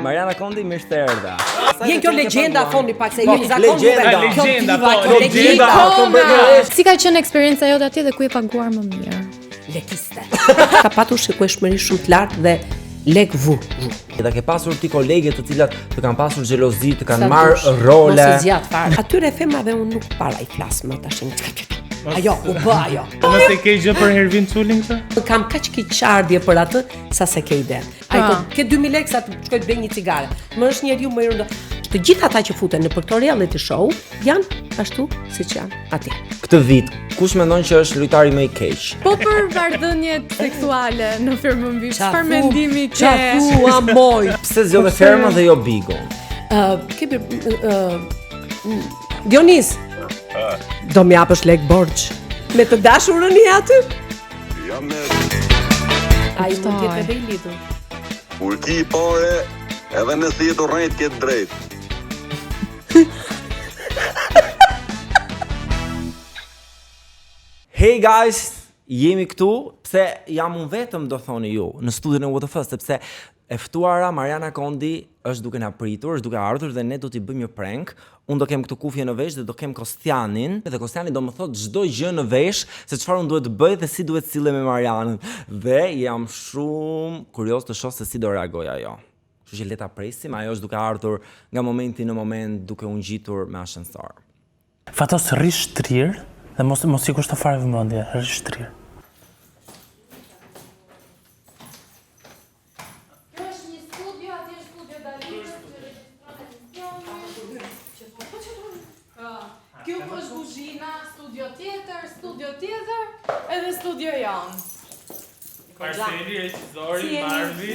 Mariana Kondi, mirë se erdha. Vjen kjo legjenda thoni pak se jeni Legjenda. Si ka qenë eksperjenca jote atje dhe ku je paguar më mirë? Lekiste. Ka patur shikueshmëri shumë të lartë dhe lek vu. Edhe ke pasur ti kolege të cilat të kanë pasur xhelozi, të kanë marrë role. Mos i zgjat fare. Atyre femrave unë nuk para i flas më tash. Ajo, u bë ajo. Nëse ke gjë për Hervin Çulin këtë? Kam kaq kiqardhje për atë sa se ke ide. Ai po ke 2000 lekë sa të shkoj të bëj një cigare. Më është njeriu më i rëndë. Të gjithë ata që futen në për këto reality show janë ashtu siç janë atje. Këtë vit, kush mendon që është lojtari më i keq? Po për marrëdhëniet seksuale në firmën çfarë mendimi ke? Çfarë moj? Pse zgjodhe Fermën dhe jo Bigon? Kemi Dionis. Do më japësh lek borxh me të dashurën i aty? Jam me Ai mund të jetë edhe i lidhur. kur ki pare, edhe nëse jetë rrejt ke drejt. Hey guys, jemi këtu, pse jam unë vetëm do thoni ju, në studion e WTF, sepse e ftuara Mariana Kondi është duke na pritur, është duke ardhur dhe ne do t'i bëjmë një prank. Unë do kem këtë kufje në vesh dhe do kem Kostianin, dhe Kostiani do më thotë çdo gjë në vesh se çfarë unë duhet të bëj dhe si duhet sillem me Marianën. Dhe jam shumë kurioz të shoh se si do reagoj ajo. Kështu që le ta presim, ajo është duke ardhur nga momenti në moment duke u ngjitur me ashensor. Fatos rrish shtrir dhe mos i kushto fare vëmendje, rrish shtrir. Kjo është kuzhina, studio tjetër, edhe studio janë. Arseli, Reqizori, Marvi.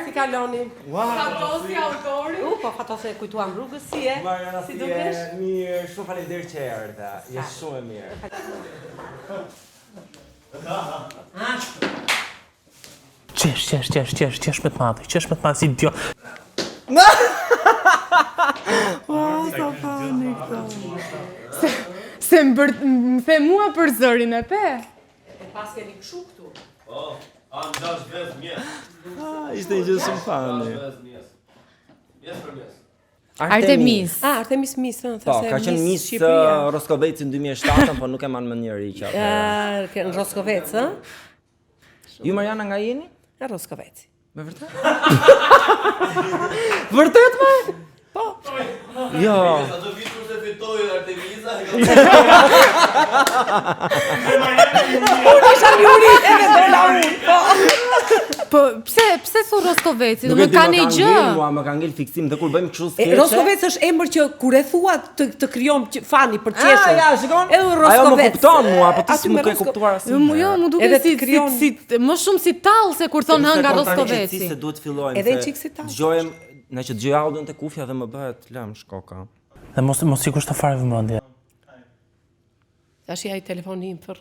Si kaloni? Fatosi autori. Po Fatos e kujtuam rrugës si e? Mariana, si dukesh? Mirë, shumë faleminderit që erdha. Je shumë e mirë. Qesh me të madhe, si idiot. Se më the mua për zërin e pe. Pas keni kshu këtu. Ishte një gjë shumë fani. Artemis. Artemis Mis, Po, ka qenë Miss Roskovec në 2007, po nuk e man më njëri që atë. Në Roskovec, ë? Ju Mariana nga jeni? Në Roskovec. Me vërtet? Vërtet me? Po. Jo. Ato vitur se fitoi Artemisa. Unë isha njëri edhe dola unë, po. Po, pse su Roskoveci? Do më ka një gjë? Më ka ngel fiksim dhe kur bëjmë kështu skeqe. Roskovec është emër që kur e thua të krijon fani për qeshur. Ja, shikon? Edhe Roskovec. Ajo më kupton mua, po ti s'më ke kuptuar asnjë. Jo, më duket si më shumë si tall se kur thon hënga Roskoveci. Se duhet fillojmë. Edhe çik si tall. Dëgjojmë, na që dëgjoj audion te kufja dhe më bëhet lam shkoka. Dhe mos i kushto fare vëmendje. Tash ai telefoni im fër,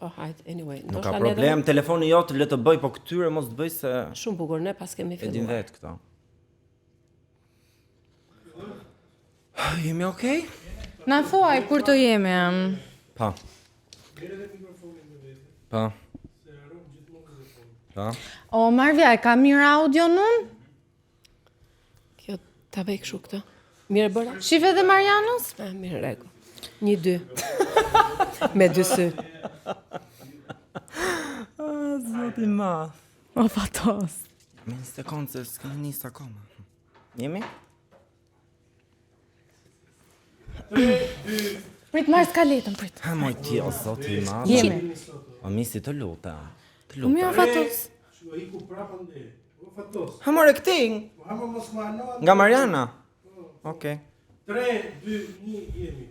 po hajt, anyway. Nuk ka problem, telefoni jot le të bëj, po këtyre mos të bëj se shumë bukur, ne pas kemi filluar. E din vet këto. Jemi okay? Na thuaj kur të jemi. Pa. Pa. Pa. O Marvja, e ka mirë audio nun? Kjo ta bëj kështu këtë. Mirë bëra? Shife dhe Marianës? Mirë rregull. 1-2. Me 2 sy. Zoti ma. O Fatos. Me një sekundë se s'kemi nis akoma. Jemi? Prit marrë skaletën, prit. Ha moj ti, o zoti ma. Jemi. O misi të luta. Mirë Fatos. Ha more këting. Nga Mariana. Okej. 3, 2, 1, jemi.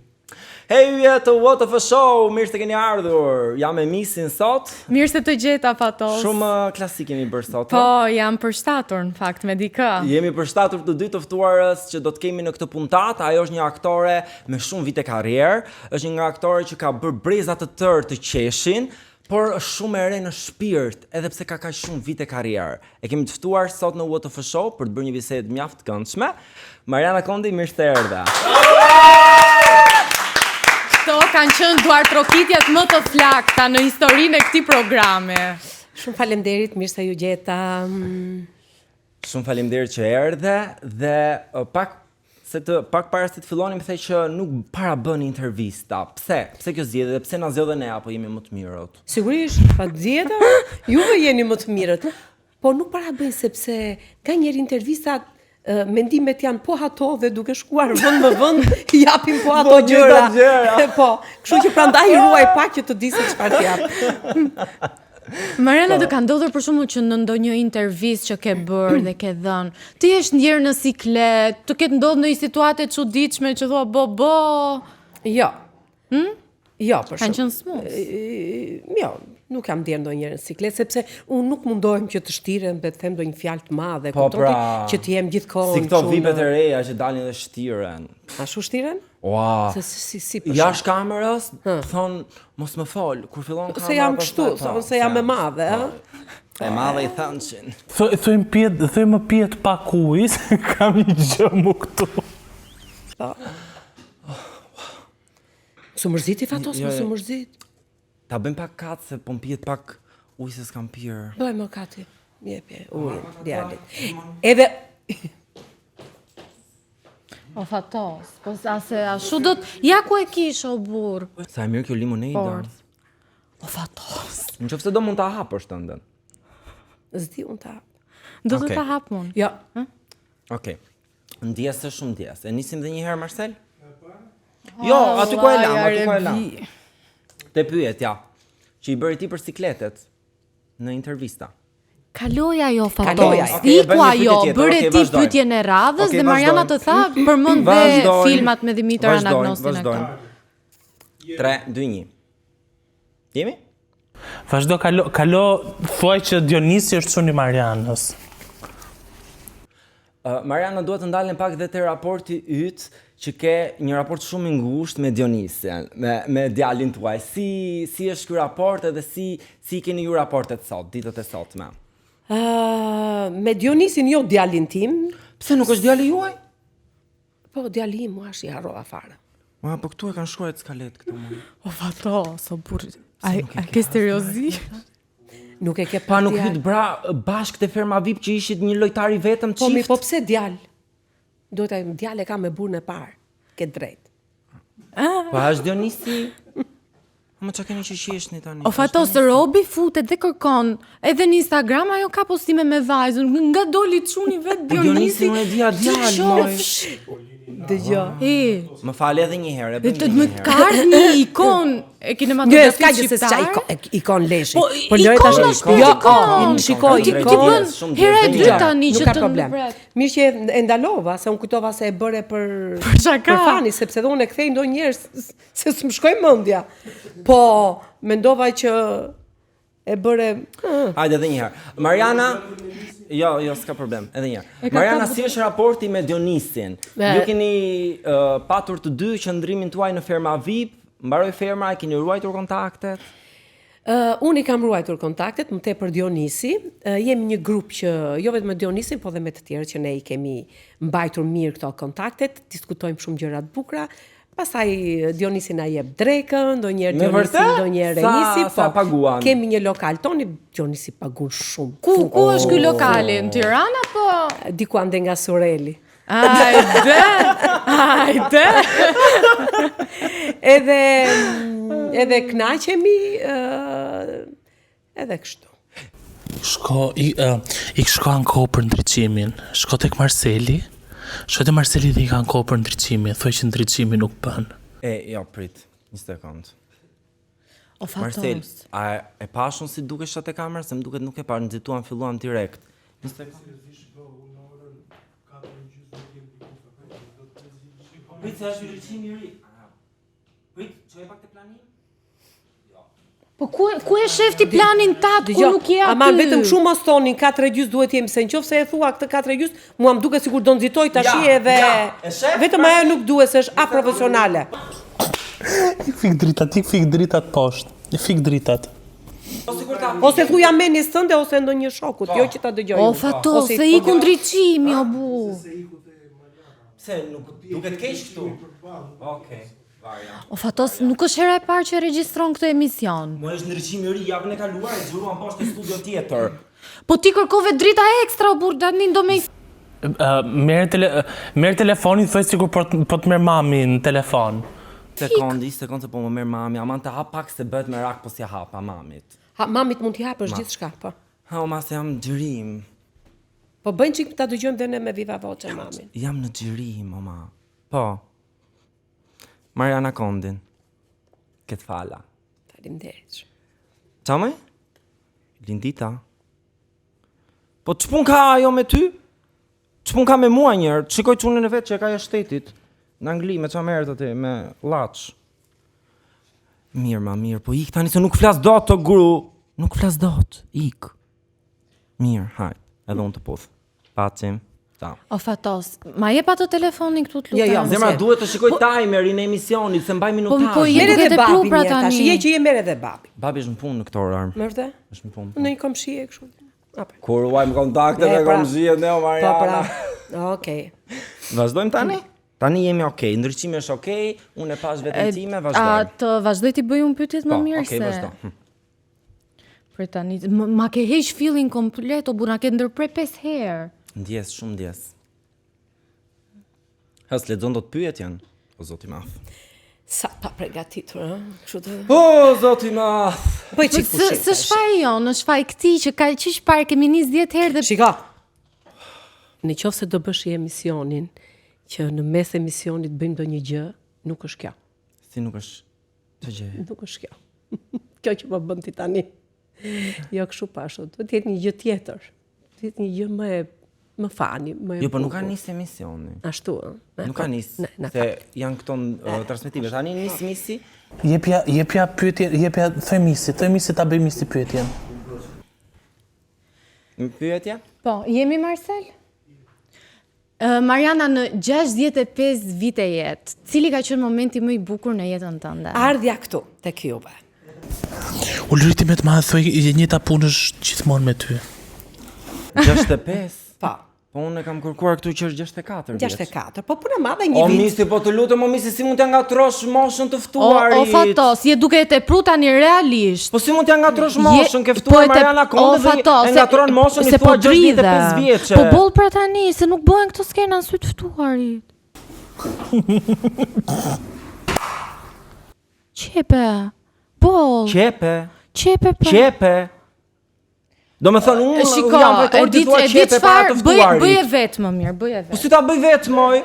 Hey, të WTF Show, mirë se keni ardhur. Jam me misin sot. Mirë se të gjeta Fatos. Shumë klasik kemi bërë sot. Po, jam përshtatur në fakt me dikë. Jemi përshtatur të dy të ftuarës që do të kemi në këtë puntat. Ajo është një aktore me shumë vite karrierë, është një nga aktore që ka bërë breza të tërë të qeshin, por është shumë e re në shpirt, edhe pse ka kaq shumë vite karrierë. E kemi të ftuar sot në WTF Show për të bërë një bisedë mjaft të këndshme. Mariana Kondi, mirë se erdha. Këto kanë qenë duartrokitjet më të flakta në historinë e këtij programi. Shumë faleminderit, mirë se ju gjeta. Shumë faleminderit që erdhe dhe pak para se të fillonim thej që nuk para bën intervista. Pse? Pse kjo zgjedhje dhe pse na zgjodhe ne apo jemi më të mirët? Sigurisht, patjetër, juve jeni më të mirët. Po nuk para bëjnë sepse ka njëri intervistat mendimet janë po ato dhe duke shkuar vend me vend japin po ato gjëra. Po, kështu që prandaj ruaj pak që të di se çfarë jap. Mariana, do ka ndodhur për shembull që në ndonjë intervistë që ke bërë dhe ke dhënë, ti jesh ndjerë në siklet, të ketë ndodhur në një situatë e çuditshme që thua bo. Jo. Jo, për Kanë shkak. qenë smooth. Jo, nuk kam ndjerë ndonjëherë në siklet sepse unë nuk mundohem që të shtirem dhe të them ndonjë fjalë të madhe, kuptoni që të jem gjithkohë. Si këto vipet e reja që dalin dhe shtiren. Ashtu shtiren? Ua. Si për Jashtë kamerës thon mos më fol kur fillon kamera. Se jam kështu, se jam e madhe, ëh. E madhe i thënçin. Thojmë pijet pak ujë, se kam një gjë mu këtu. Su mërziti Fatos, mos u mërzit. Ta bëjmë pak katë se po mpijet pak ujë se s'kam pirë. Bëj më kati. Jepi ujë, djalit. Edhe O Fatos, po se ashtu do të ja ku e kish o burr. Sa e mirë kjo limonada. O Fatos. Nëse do mund ta hapësh tëndën. zdi unë ta. Do të Okej. ta hap unë. Jo. Okej. Ndjes se shumë ndjes. E nisim dhe një herë Marcel? Jo, aty ku e lam, aty ku e lam. Te pyetja që i bëri ti për sikletet në intervista. Kaloja jo Fatos. Kaloja. Okej, Iku bëjmë një ajo, pyetje tjetër, bëre okej, ti vazhdojmë. pyetjen e radhës Okej, dhe Mariana të vazhdojmë. tha përmend dhe Vazhdojmë. filmat me Dimitër Anagnostin e këto. 3, 2, 1. Jemi? Vazhdo, kalo thuaj që Dionisi është çuni Marianës. Mariana duhet të ndalen pak dhe te raporti yt që ke një raport shumë i ngushtë me Dionisin, me djalin tuaj. Si është ky raport edhe si keni ju raportet sot, ditët e sotme? Me Dionisin jo djalin tim, Pse nuk është djali juaj? po djali im mua i harrova fare. Po këtu e kanë shkruar skalet këtu më. O Fatos, o burr. Ai ke seriozi? Nuk e ke Pa pa nuk djalë. hyt bashkë te ferma VIP që ishit një lojtar i vetëm Po mi çift. po pse djalë? Duhet ai djalë ka me burrën e parë. Ke drejt. Po është Dionisi. Më çka keni që qeshni tani? O Fatos, Robi futet dhe kërkon. Edhe në Instagram ajo ka postime me vajzën. Nga doli çuni vet Po Dionisi Dionisi. nuk e di a djalë, moj. Dëgjoj. Më fal edhe një herë, Dhe bëjmë të një më herë. ka ardhur një ikon e Jo, kinematografisë s'ka gjë se s'ka shqiptare. ikon leshi. Po, Por lëre ikon tash. është Jo, ikon. shikoj, Ti ikon. bën Shumë hera e djeshtë, dytë një tani Nuk që ka të problem. mbret. Mirë që e ndalova, se unë kujtova se e bëre për çaka? për fani, sepse dhe unë e kthej ndonjëherë se s'më shkoj mendja. Po, mendova që e bëre Hajde edhe një herë. Mariana, jo, s'ka problem. Edhe një herë. Mariana, si është raporti me Dionisin? Ju keni patur të dy qëndrimin tuaj në ferma VIP, mbaroi ferma, e keni ruajtur kontaktet? Unë i kam ruajtur kontaktet, më tepër Dionisi. Jemi një grup që, jo vetëm me Dionisin, po dhe me të tjerë që ne i kemi mbajtur mirë këto kontaktet, diskutojmë shumë gjëra të bukura. Pastaj Dionisi na jep drekën, ndonjëherë Me Dionisi, vërtet? ndonjëherë Sa- Renisi, sa paguan? Kemi një lokal toni, Dionisi pagun shumë. Ku është ky lokali? Në Tiranë apo? Diku ande nga Sureli. Hajde. Edhe kënaqemi, edhe kështu. I shko kohë për ndriçimin. Shko tek Marceli. Shko te Marceli dhe i kanë kohë për ndriçimin. Thuaj që ndriçimi nuk bën. Jo, prit, një sekond. O Marcel, Fatos. a e pashun si dukesh atë kamerë? Se më duket nuk e pa, nxituam, filluam direkt. Një sekond. Prit, se është ndriçimi i ri. Prit, çoj pak te planin? Po ku e shefti planin tat ku nuk je aty? Ama vetëm shumë mos thonin 4:30 duhet jemi, se nëse e thua këtë 4:30, mua më duket sikur do nxitoj tash edhe e shef, vetëm ajo nuk duhet se është aprofesionale. Ik fik dritat poshtë. I fik dritat. Ose thuja menis tënde ose ndonjë shokut, jo që ta dëgjoj. O Fatos, se iku ndriçimi o bu. Pse nuk duket keq këtu? Okej. Varja. O Fatos, nuk është hera e parë që e regjistron këtë emision. Mo është ndriçimi i ri, javën e kaluar e xhuruan poshtë në studio tjetër. Po ti kërkove drita ekstra, o burr, tani do me Merë telefonin, thuaj sikur po të merr mami në telefon. Sekondë se po më merr mami, aman të hap pak se bëhet me rak po si hapa mamit. Ha, mamit mund t'i hapësh gjithçka, po. Ha, ma se jam xhirim. Po bëjnë çik ta dëgjojmë dhe ne me viva voce mamin. Jam në xhirim, mama. Po. Mariana Kondin. Këtë fala. Faleminderit. Çamaj? Lindita. Po ç'pun ka ajo me ty? Ç'pun ka me mua njërë? Shikoj çunën e vet që e ka e shtetit. Në Angli me çfarë merret aty me llaç. Mirë, ma mirë, po ik tani se nuk flas dot të guru. Nuk flas dot. Ik. Mirë, hajt. Edhe unë të puth. Pacim. Ta. O fatos, ma jep ato telefonin këtu të lutem. Jo, Zemra duhet të shikoj timerin e emisionit se mbaj minutazh. Po, Merë duke edhe të pru babi pra mirë tani. tash. Je që je merë edhe babi. Babi është në punë në këto orë. Më vërtet? Është në punë. Në një komshi e kështu. Apo. Kur uaj më kontakte E, me pra. komshiet, ne o Po Mariana. pra. Okej. Vazhdojmë tani? Tani jemi okay, ndryqimi është okay, unë e pash vetën time, A vazhdojmë. të vazhdoj t'i bëj unë pyetjet më Po, mirë okay, se... vazhdo. Për tani, ma ke heq fillin komplet, o burr, na ke ndërpre 5 herë. Ndjes, shumë ndjes. Has lexon do të pyetjen, o zoti i madh. Sa pa përgatitur, ëh? Kështu të. O zoti i madh. Po çik pushim. Së shfaj jo, në shfaj këti që ka qish parë kemi nis 10 herë dhe... Shiko. Në qoftë se do bësh i emisionin, që në mes emisionit bëjmë ndonjë gjë, nuk është kjo. Si nuk është të gjë. Nuk është kjo. Kjo që më bën ti tani. Jo kështu pashu, do të jetë një gjë tjetër. Do të jetë një gjë më fani, më e Jo, po nuk ka bukur. nis emisioni. Ashtu, ëh. Nuk ka nis, Në se janë këto transmetime. Tani nis misi. Jepja pyetje, thuaj misi ta bëj misi pyetjen. Më pyetje? Po, jemi Marcel? Mariana, në 65 vite jetë, cili ka qenë momenti më i bukur në jetën tënde? Ardhja këtu, tek juve. Ulriti me të madhe, thuaj, e njëjta punë është gjithmonë me ty. 65. Po. Po unë e kam kërkuar këtu që është 64 vjeç. 64, po puna madhe një O vit. misi, po të lutem, o misi, si mund t'ja ngatrosh moshën të O ftuarit? fatos, je duke e tepru tani realisht. Po si mund t'ja ngatrosh moshën, ke po ftuar e te- Mariana Konde o, dhe fatos, e ngatron moshën i se thua po dridhe. 65 vjeçe. Po boll pra tani, se nuk bëhen këto skena në sy të ftuarit. Qepe, boll, qepe pra. Qepe. Do me thënë, unë Shiko, jam rekord të thua e di qepe para çfarë, të bëje ftuarit. vetë më mirë, bëje Po vetë. si ta bëj vetë, moj?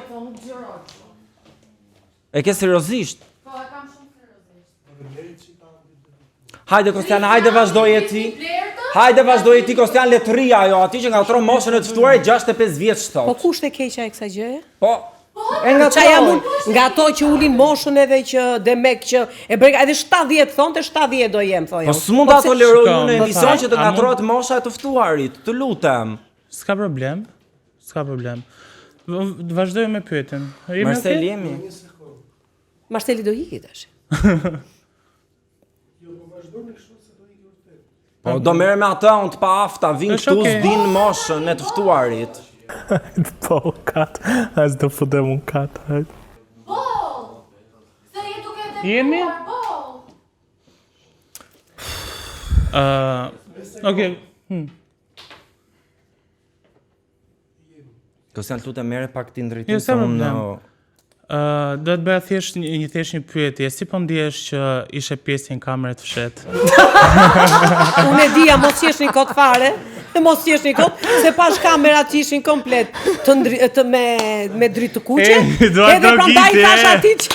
E ke seriozisht? Po, e kam shumë seriozisht. Hajde, Kostiana, hajde vazhdoje ti. Hajde vazhdoje ti, Kostian, letëria ajo, ati që ngatron moshën e të ftuarit 65 vjeç Po thot. kush e keqja e kësaj gjëje? Po, e Qa jam ngatron. unë nga ato që ulin moshën edhe që demek që e brega edhe 70 thonte 70 do jem thoja. Po s'mund ta toleroj Shiko, unë në po emision tha, që të a mund- ngatrohet mosha e të ftuarit. Të lutem. S'ka problem. Vazhdoj me pyetjen. Jemi Marcel okay? jemi. Marceli do iki tash. Po do merrem me atë unë të pa afta, vin Është këtu okay. s'din moshën e të ftuarit. Po, kat. As do futem un kat. Boll! Se je duke e tepruar, Jemi? boll! Okay. Kostian, lutem merre pak ti ndrejtim Jo, se s'ka unë problem. Do të bëja thjesht një pyetje. Si po ndihesh që ishe pjesë një kamere të fshet? Unë e dija mos jesh një kot fare, mos jesh një kot, se pash kamerat që ishin komplet me dritë të kuqe. Do Edhe prandaj trokitje. thash atij që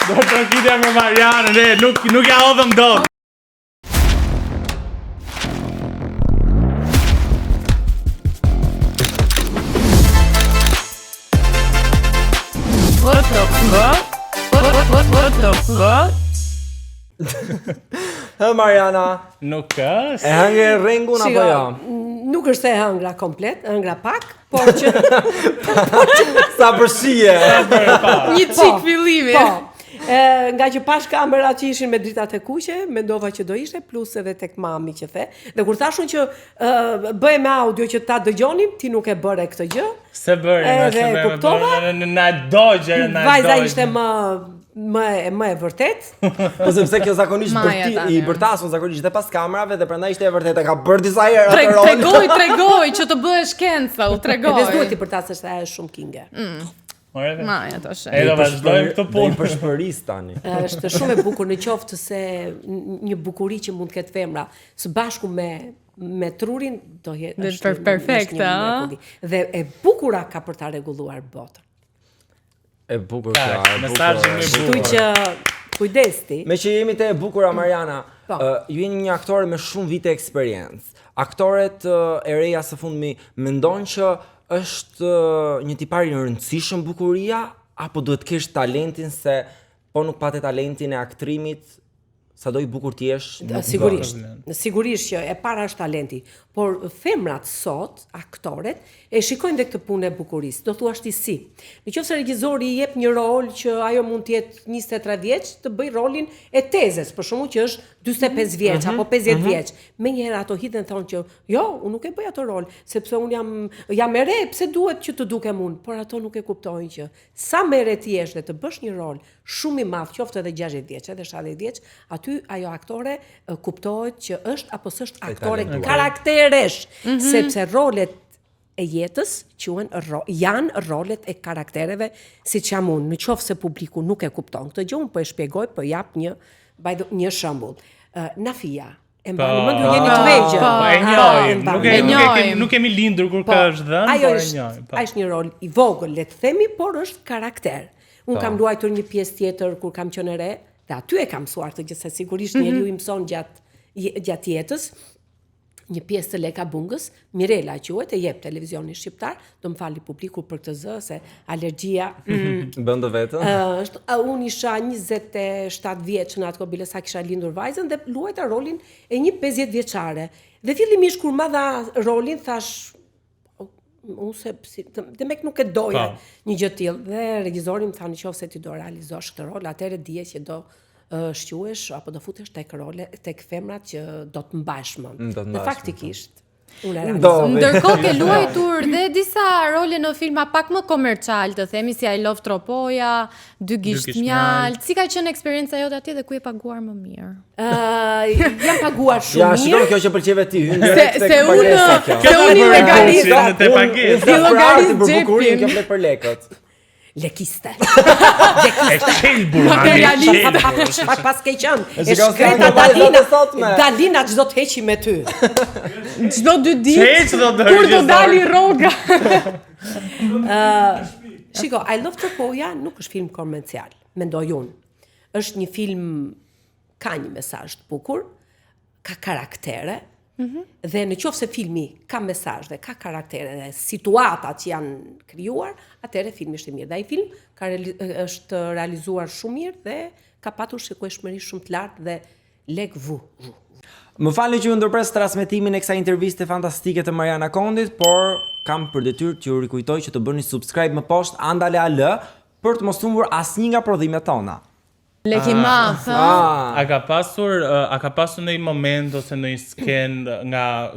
Do të trokitja me Marianën, nuk ja hodhëm dot. Hë Mariana, Nuk është. e hënge rrengun apo Shiko, jo? nuk është se hëngra komplet, hëngra pak, por që Sa përshije. Një çik fillimi. po. Nga që pash kamerat që ishin me dritat e kuqe, mendova që do ishte, plus edhe tek mami që the. Dhe kur thashun që bëhe me audio që ta dëgjonim, ti nuk e bëre këtë gjë. Se bëri, Edhe kuptova. na dogje, Vajza ishte më Më e vërtet. Po sepse kjo zakonisht i bërtasun zakonisht dhe pas kamerave dhe prandaj ishte e vërtetë ka bërë disa herë atë rol. Tregoj që të bëhesh cancel, tregoj. Edhe s'duhet i bërtasësh se ajo është shumë kinge. Maja tash. Edhe vazhdojmë këtë punë. Për shpëris tani. Është shumë e bukur në qoftë se një bukuri që mund të ketë femra së bashku me trurin do jetë perfekte, a? Dhe e bukura ka për ta rregulluar botën. E bukur ka, mesazhi më i bukur. Kështu që kujdes ti. Me që jemi te e bukura Mariana, ju jeni një aktore me shumë vite eksperiencë. Aktoret e reja së fundmi mendojnë që është një tipar i rëndësishëm bukuria apo duhet kesh talentin se po nuk pate talentin e aktrimit sado i bukur ti jesh? Sigurisht që e para është talenti, por femrat sot, aktoret, e shikojnë dhe këtë punë e bukurisë. Do thuash ti si. Nëse regjizori i jep një rol që ajo mund të jetë 23 vjeç, të bëj rolin e tezes, për shkakun që është 45 vjeç apo 50 vjeç. Menjëherë ato hidhen thonë që jo, unë nuk e bëj atë rol, sepse unë jam e re, pse duhet që të dukem unë, por ato nuk e kuptojnë që sa më e re ti jesh dhe të bësh një rol shumë i madh, qoftë edhe 60 vjeç, edhe 70 vjeç, aty ajo aktore kuptohet që është apo s'është aktore karakteresh, sepse rolet e jetës janë rolet e karaktereve, siç jam unë. Në qoftë se publiku nuk e kupton këtë gjë, unë po e shpjegoj, po jap një shembull. Nafia e mbani mend ju jeni të vegjël. E njohim. Nuk kemi lindur kur ka është dhënë, por e njohim. Ai është një rol i vogël, le të themi, por është karakter. Unë kam luajtur një pjesë tjetër kur kam qenë e re, dhe aty e kam mësuar të gjithë, se sigurisht njeriu i mëson gjatë jetës. Një pjesë të Leka Bungës, Mirela quhet, e jep televizioni shqiptar, do më fali publiku për këtë zë, se alergjia bën vetën. Unë isha 27 vjeç në atë kohë, bile sa kisha lindur vajzën dhe luajta rolin e një 50 vjeçare. Dhe fillimisht kur ma dha rolin thash unë se demek nuk e doja një gjë tillë. Dhe regjizori më tha nëse ti do realizosh këtë rol, atëherë dije që do shquesh apo do futesh tek femrat që do të mbash mend. Dhe faktikisht unë e realizoj. Ndërkohë ke luajtur dhe disa role në filma pak më komercial, të themi si I Love Tropoja, Dy gisht mjalt. Si ka qenë eksperjenca jote atje dhe ku je paguar më mirë? Jam paguar shumë mirë. Ja, shikoj kjo që pëlqeve ti, hyn Se unë i legalisht. Ti llogarit xhepin kjo flet për lekët. Lekiste. E shelbur, Pak pas ke qenë. E shkreta Dalina çdo të heqi me ty. Çdo 2 ditë. Kur do dali rroga. Shiko, I Love Tropoja nuk është film komercial, mendoj unë. Është një film ka një mesazh të bukur, ka karaktere. Dhe në qoftë se filmi ka mesazh dhe ka karaktere dhe situata që janë krijuar, atëherë filmi është i mirë. Dhe ai film është realizuar shumë mirë dhe ka patur shikueshmëri shumë të lartë dhe lek vu. Më falni që ju ndërpres transmetimin e kësaj interviste fantastike të Mariana Kondit, por kam për detyrë që ju rikujtoj që të bëni subscribe më poshtë Andale AL për të mos humbur asnjë nga prodhimet tona. Leki madh, A ka pasur në një moment ose në një sken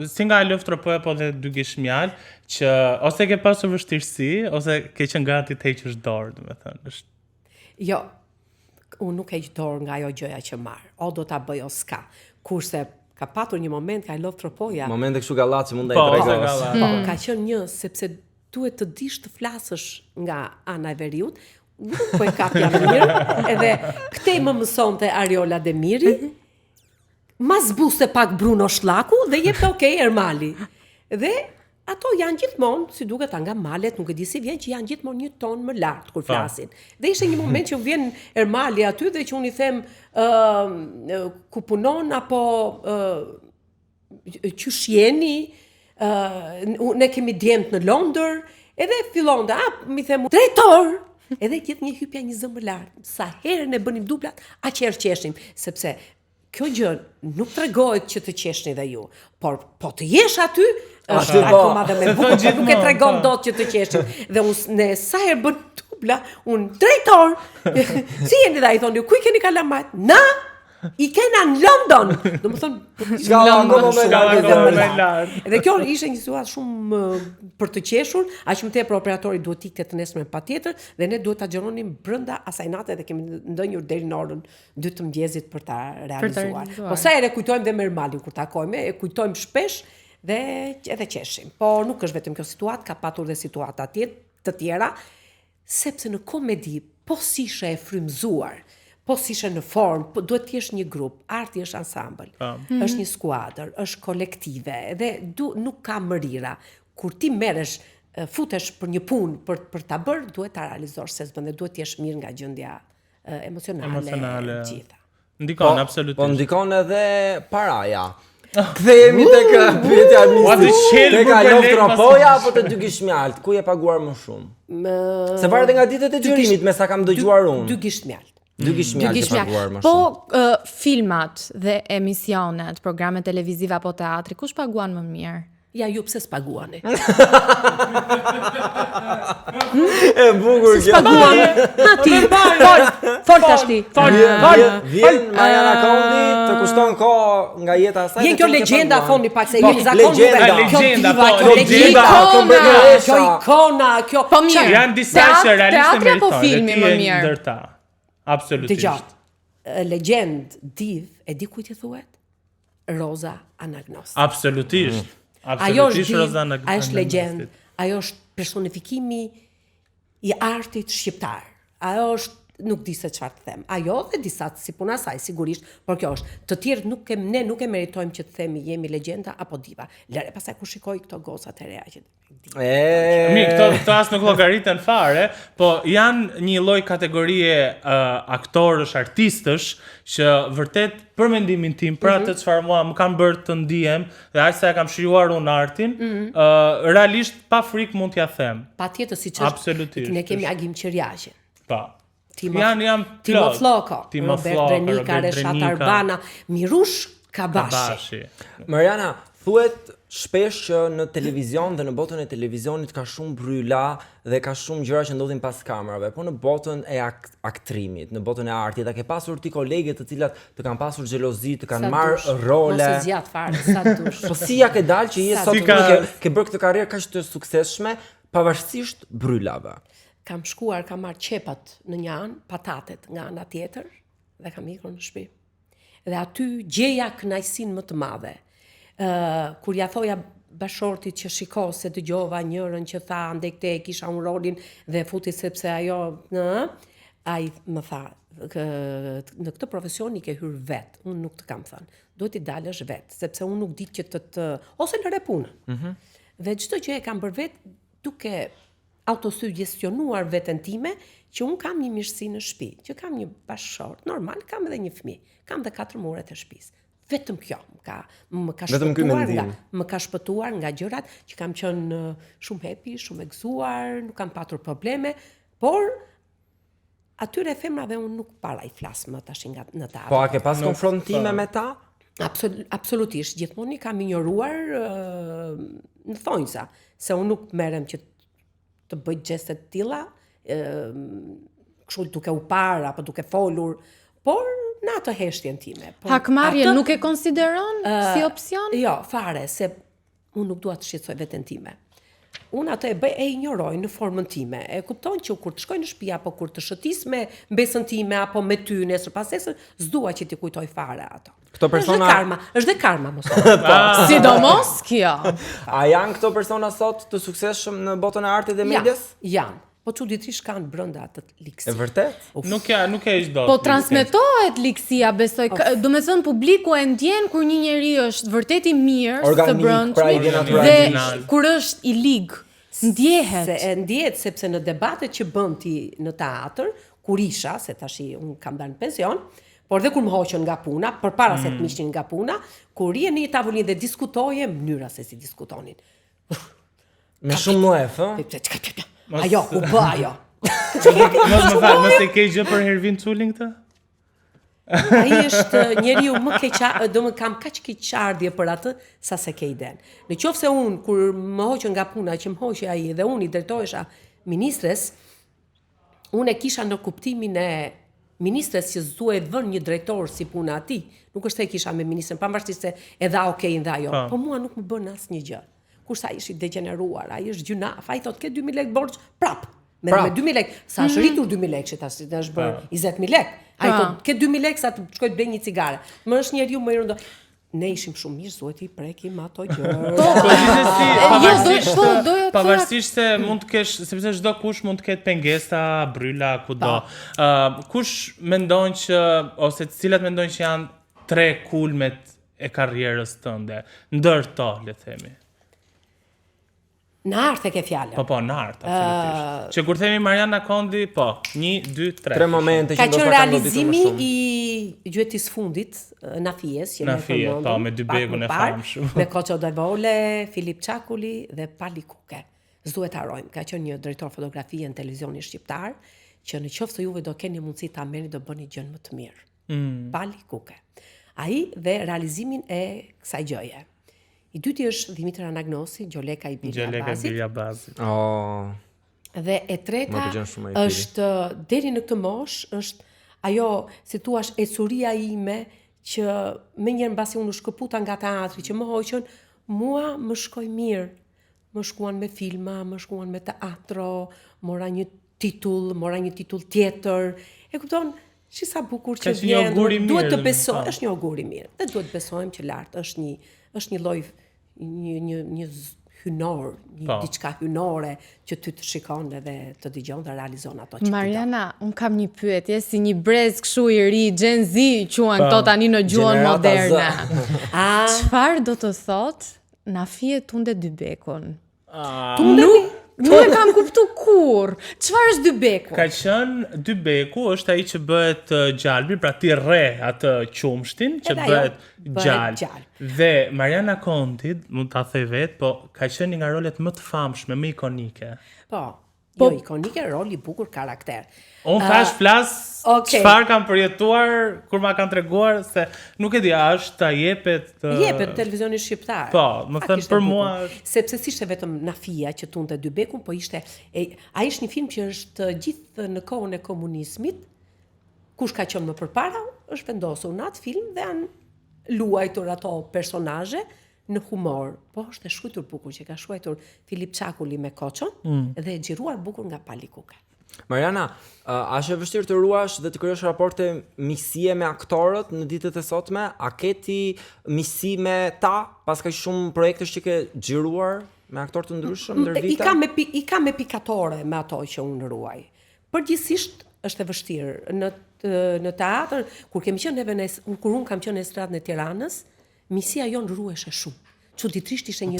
si nga I Love Tropoja po dhe Dy gisht mjalt, që ose ke pasur vështirësi ose ke qenë gati të heqësh dorë, domethënë. Jo, unë nuk heq dorë nga ajo gjëja që marr. O do ta bëj o s'ka. Kurse ka patur një moment ka I Love Tropoja. Momente kështu gallaçi mund ta i tregosh. Po, ka qenë një sepse duhet të dish të flasësh nga ana e veriut. Nuk po e kapja më mirë, edhe këtej më mësonte Ariola Demiri, ma zbuse pak Bruno Shllaku dhe jepte okay Ermali. Dhe ato janë gjithmonë, si duket nga malet, nuk e di si vjen, që janë gjithmonë një ton më lartë kur flasin. Dhe ishte një moment që vjen Ermali aty dhe që unë i them ku punon apo qysh jeni, ne kemi djemt në Londër, edhe fillon dhe mi them drejtor. Edhe gjithë një hypja një zë më lartë. Sa herën e bënim dublat, aq herë qeshnim, sepse kjo gjë nuk tregohet që të qeshni dhe ju, por po të jesh aty, është akoma dhe me bukur, nuk e tregon dot që të qeshnim. Dhe unë sa herë bën dubla, unë drejtor. Si jeni dhe ai thonë, ku i keni kalamajt? Na? I kena në London. Do më thonë, Edhe kjo ishte një situatë shumë për të qeshur, aq më tepër operatori duhet të ikte të nesërmen patjetër dhe ne duhet ta xheronim brenda asaj nate dhe kemi ndonjur deri në orën 2 të mëngjesit për ta realizuar. Po sa herë kujtojmë dhe me Ermalin kur takojmë, e kujtojmë shpesh dhe edhe qeshim. Po nuk është vetëm kjo situatë, ka patur dhe situata të tjera, sepse në komedi po si ishe e frymzuar, po si ishe në formë, po duhet të jesh një grup, arti është ansambël, është një skuadër, është kolektive, dhe nuk ka mërira. Kur ti merresh, futesh për një punë për ta bërë, duhet ta realizosh se s'bën dhe duhet të jesh mirë nga gjendja emocionale gjitha. Ndikon absolutisht. Po ndikon edhe paraja. Kthehemi tek pyetja tek ajo tropoja apo te dy gishmjalt, ku je paguar më shumë? Se varet nga ditët e xhirimit, me sa kam dëgjuar unë. Dy gishmjalt. Dy gishmjalt e paguar më shumë. Po filmat dhe emisionet, programe televizive apo teatri, kush paguan më mirë? Ja, ju pse s'paguani? E bukur kjo. Ti, fol tash ti. Vjen Mariana Kondi, të kushton kohë nga jeta e saj. Vjen kjo legjenda, thoni pak se jemi zakon kjo ikona, kjo. Po mirë. Janë disa që realisht teatri apo filmi më mirë? Ndërta. Absolutisht. Dëgjoj. Legend div, e di kujt i thuhet? Roza Anagnost. Absolutisht. Ajo është legjend, ajo është personifikimi i artit shqiptar. Ajo është, nuk di se çfarë të them. Ajo dhe disa si puna saj sigurisht, por kjo është. Të tjerë ne nuk e meritojmë që të themi jemi legjenda apo diva. Lëre pastaj kur shikoj këto gozat e reja që Mirë, këto as nuk llogariten fare, po janë një lloj kategorie aktorësh, artistësh që vërtet për mendimin tim, për atë çfarë mua më kanë bërë të ndihem dhe aq sa e kam shijuar unë artin, realisht pa frikë mund t'ja them. Patjetër siç është. Absolutisht. Ne kemi Agim Qiriaqin. Po. Timo Floko, Robert Drenika, Reshat Arbana, Mirush Kabashi. Mariana, thuhet shpesh që në televizion dhe në botën e televizionit ka shumë bryla dhe ka shumë gjëra që ndodhin pas kamerave, po në botën e aktrimit, në botën e artit, a ke pasur ti kolege të cilat të kanë pasur xhelozi, të kanë marrë role? Mos e zgjat fare, sa dush. Po si ja ke dalë që je sot ke bërë këtë karrierë kaq të suksesshme pavarësisht brylave? Kam shkuar, kam marrë qepat në një anë, patatet nga ana tjetër dhe kam ikur në shtëpi. Dhe aty gjeja kënaqësinë më të madhe. Kur ja thoja bashortit që shiko se dëgjova njërën që tha ndek te kisha unë rolin dhe futi sepse ajo ai më tha në këtë profesion i ke hyrë vet, unë nuk të kam thënë, duhet i dalësh vet, sepse unë nuk di që të ose lëre punën. Dhe çdo gjë e kam bërë vet duke autosuggestionuar veten time që unë kam një mirësi në shtëpi, që kam një bashkëshort, normal kam edhe një fëmijë, kam dhe 4 muret e shtëpisë. Vetëm kjo më ka shpëtuar nga gjërat që kam qenë shumë happy, shumë e gëzuar, nuk kam patur probleme, por atyre femrave unë nuk para I flas më tash nga në teatr. Po a ke pas konfrontime me ta? Absolutisht, gjithmonë I kam injoruar në thonjza, se unë nuk merrem që të bëj gjeste të tilla, kështu duke u parë apo duke folur, por në ato heshtjen time. Hakmarrjen nuk e konsideron si opsion? Jo, fare, se unë nuk dua të shqetësoj veten time. Unë ato e injoroj në formën time. E kupton që kur të shkoj në shtëpi apo kur të shëtis me mbesën time apo me ty nesër pas nesër, s'dua që t'i kujtoj fare ato. Këto persona është dhe karma mos. Sidomos kjo. A janë këto persona sot të suksesshëm në botën e artit dhe medias? Janë. Po çuditërisht kanë brenda atë likësi. E vërtet? Nuk e ish dot. Po transmetohet likësia, besoj. Do të thënë publiku e ndjen kur një njeri është vërtet I mirë, të brendshëm, dhe kur është I lig, ndjehet. Se ndjehet sepse në debatet që bën ti në teatr, kur isha, se tash unë kam dhënë pension, por dhe kur më hoqën nga puna, përpara se të më ishin nga puna, kur rije në një tavolinë dhe diskutoje mënyra se si diskutonin. Me shumë muef, ë? Ajo, ku bë ajo? Mos e ke gjë për Hervin Culin këtë? Ai është njeriu më kam kaq keqardhje për atë sa se ke iden. Në qoftë se unë kur më hoqën nga puna që më hoqi ai dhe unë I drejtohesha ministres, unë e kisha në kuptimin e ministres që duhet vënë një drejtor si puna ati, nuk është se kisha me ministrin, pavarësisht se e dha okej dhe ajo, po mua nuk më bën asnjë gjë. Kurse ai është i degeneruar, ai është gjunaf, ai thotë ke 2000 lekë borxh, prap. Me 2000 lekë, sa është rritur 2000 lekë, tash është bërë 20000 lekë. Ai thotë ke 2000 lekë sa të shkoj të blej një cigare. Më është njeriu më i rëndë. Ne ishim shumë mirë, duhet i prekim ato gjëra. Pavarësisht se mund të kesh, sepse çdo kush mund të ketë pengesa, bryla, kudo. Kush mendon që ose të cilat mendojnë që janë 3 kulmet e karrierës tënde, ndër to, le të themi. Në art e ke fjalën. Po, në art, absolutisht. Që kur themi Mariana Kondi, po, 1, 2, 3. 3 momente ka që qenë realizimi i gjuetis fundit, Nafijes, që Nafije, po, me Dybegun e famshëm. Me Koço Devole, Filip Çakuli dhe Pali Kuke. S'duhet harrojmë, ka qenë një drejtor fotografie në televizionin shqiptar, që në qoftë se juve do keni mundësi ta merrni do bëni gjën më të mirë. Pali Kuke. Ai dhe realizimin e kësaj gjëje. I dyti është Dimitra Anagnosi, Gjoleka i Birja Bazit. Dhe e treta është, deri në këtë moshë, është ajo, si thua, ecuria ime, që me njërë mbasi unë shkëputa nga teatri, që më hoqën, mua më shkoj mirë. Më shkuan me filma, më shkuan me teatro, mora një titull tjetër. E kupton, që sa bukur që vjen, duhet të besoj, është një augur i mirë. Dhe duhet të besojmë që lartë është një lloj një hynor, një diçka hynore që ty të shikon dhe të dëgjon dhe realizon ato që Mariana, unë kam një pyetje si një brez kështu i ri, Gen Z, quan to tani në gjuhën moderne. Çfarë do të thot Nafije Tunde Dybekun? Nuk e kam kuptu kur. Çfarë është Dybeku? Ka qenë Dybeku është ai që bëhet gjalbi, pra ti rre atë qumshtin që bëhet gjallë. Dhe Mariana Kondi, mund ta thoj vetë, po ka qenë një nga rolet më të famshme, më ikonike. Jo, ikonike, rol i bukur, karakter. Unë thash flas çfarë kam përjetuar kur ma kanë treguar se nuk e di, është ta jepet televizioni shqiptar. Po, më thënë për mua sepse s'ishte vetëm Nafia që tunte Dybekun, po ishte ai është një film që është gjithë në kohën e komunizmit. Kush ka qenë më përpara, është vendosur në atë film dhe janë luajtur ato personazhe në humor, po është e shkruar bukur që ka shkruar Filip Çakuli me Koçon dhe e xhiruar bukur nga Pali Kuke. Mariana, a është e vështirë të ruash dhe të krijosh raporte miqësie me aktorët në ditët e sotme? A ke ti miqësi me ta, pas ka shumë projekte që ke xhiruar me aktorë të ndryshëm ndër vite? I kam me pikatore me ato që unë ruaj. Përgjithsisht është e vështirë në teatr, kur unë kam qenë në estradën e Tiranës, misia jonë ruheshe shumë. Çuditërisht ishte një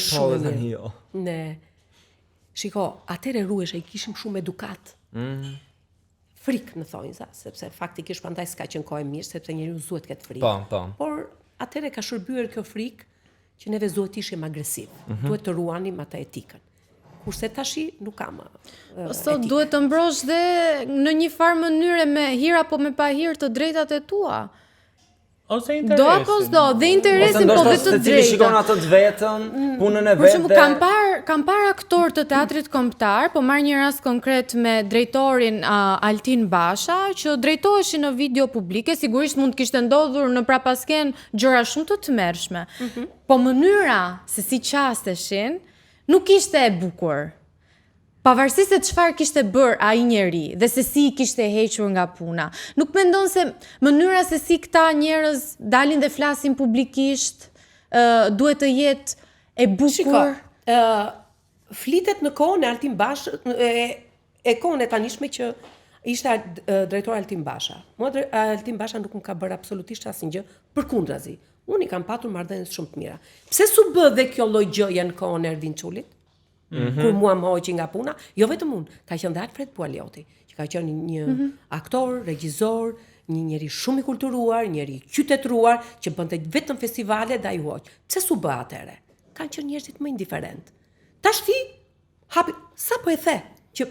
shumë. Shiko, atëre ruheshe, i kishim shumë edukat. Frikë në thonjza, sepse faktikisht prandaj s'ka qenë kohë mirë, sepse njeriu duhet këtë frikë. Por atëre ka shërbyer kjo frikë që neve duhet ishim agresiv. Duhet të ruanim atë etikën. Kurse tashi nuk kam sot duhet të mbrosh dhe në një farë mënyre me hir apo me pa hir të drejtat e tua. Ose interesin. Do apo s'do, dhe interesin po vetë të drejtë. Ose shikon atë të vetën, punën e vetë. Për shembull, kam parë aktor të teatrit kombëtar, po marr një rast konkret me drejtorin Altin Basha, që drejtoheshin në video publike, sigurisht mund të kishte ndodhur në prapasken gjëra shumë të tmerrshme. Po mënyra se si qasteshin nuk ishte e bukur. Pavarësisht se çfarë kishte bërë ai njeri dhe se si i kishte hequr nga puna. Nuk mendon se mënyra se si këta njerëz dalin dhe flasin publikisht duhet të jetë e bukur? Flitet në kohën e Altin Basha, e kohën e tanishme që ishte drejtor Altin Basha. Mua Altin Basha nuk më ka bërë absolutisht asnjë gjë, përkundrazi. Unë i kam patur marrëdhënie shumë të mira. Pse s'u bë dhe kjo lloj gjëje në kohën e Ervin Çulit? Kur mua më hoqi nga puna, jo vetëm unë, ka qenë dhe Alfred Pualioti, që ka qenë një aktor, regjizor, një njeri shumë i kulturuar, njeri qytetruar, që bënte vetëm festivale dhe ai hoq. Pse s'u bë atëre? Kanë qenë njerëzit më indiferent. Tash ti sa po e the, që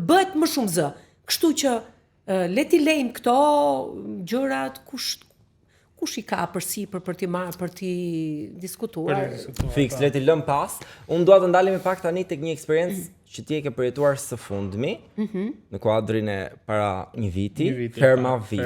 bëhet më shumë zë. Kështu që le t'i lejmë këto gjërat, kush i ka përsipër për t'i marrë, për t'i diskutuar. Fiks, le t'i lëm pas. Unë dua të ndalim pak tani tek një eksperiencë që ti e ke përjetuar së fundmi në kuadrin e para një viti, Ferma Vit.